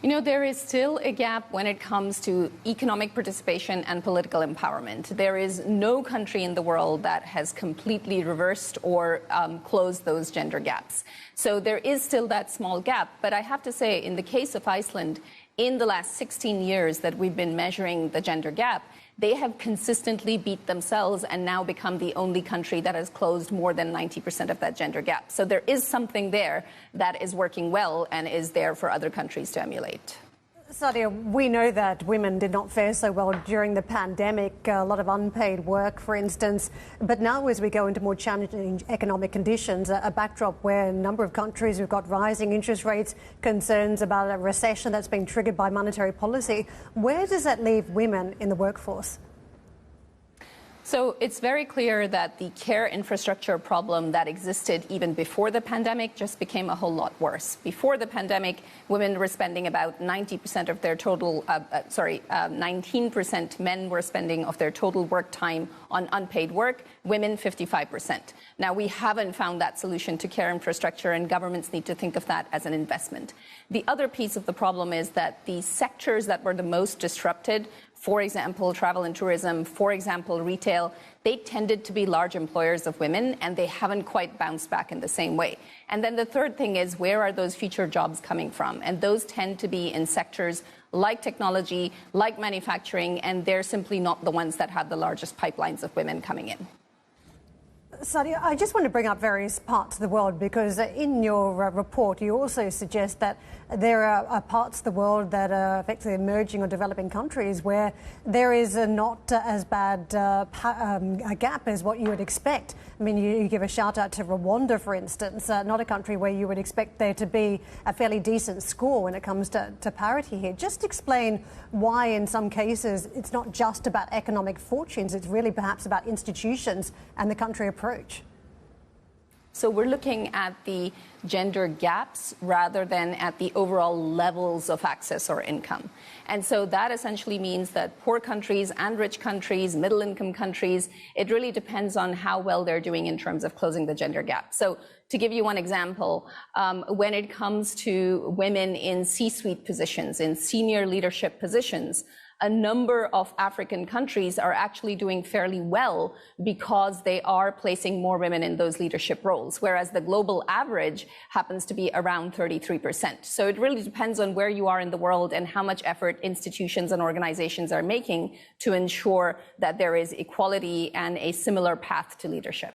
You know, there is still a gap when it comes to economic participation and political empowerment. There is no country in the world that has completely reversed or closed those gender gaps. So there is still that small gap. But I have to say, in the case of Iceland, in the last 16 years that we've been measuring the gender gap, they have consistently beat themselves and now become the only country that has closed more than 90% of that gender gap. So there is something there that is working well and is there for other countries to emulate. Saadia, we know that women did not fare so well during the pandemic, a lot of unpaid work, for instance. But now as we go into more challenging economic conditions, a backdrop where a number of countries have got rising interest rates, concerns about a recession that's been triggered by monetary policy, where does that leave women in the workforce? So it's very clear that the care infrastructure problem that existed even before the pandemic just became a whole lot worse. Before the pandemic, women were spending about 90% of their total, 19% men were spending of their total work time on unpaid work, women 55%. Now, we haven't found that solution to care infrastructure, and governments need to think of that as an investment. The other piece of the problem is that the sectors that were the most disrupted, for example, travel and tourism, for example, retail, they tended to be large employers of women, and they haven't quite bounced back in the same way. And then the third thing is, where are those future jobs coming from? And those tend to be in sectors like technology, like manufacturing, and they're simply not the ones that have the largest pipelines of women coming in. Saadia, I just want to bring up various parts of the world because in your report you also suggest that there are parts of the world that are effectively emerging or developing countries where there is not as bad a gap as what you would expect. I mean, you give a shout out to Rwanda, for instance, not a country where you would expect there to be a fairly decent score when it comes to parity here. Just explain why in some cases it's not just about economic fortunes, it's really perhaps about institutions and the country approach. So we're looking at the gender gaps rather than at the overall levels of access or income. And so that essentially means that poor countries and rich countries, middle-income countries, it really depends on how well they're doing in terms of closing the gender gap. So to give you one example, when it comes to women in C-suite positions, in senior leadership positions, a number of African countries are actually doing fairly well because they are placing more women in those leadership roles, whereas the global average happens to be around 33%. So it really depends on where you are in the world and how much effort institutions and organizations are making to ensure that there is equality and a similar path to leadership.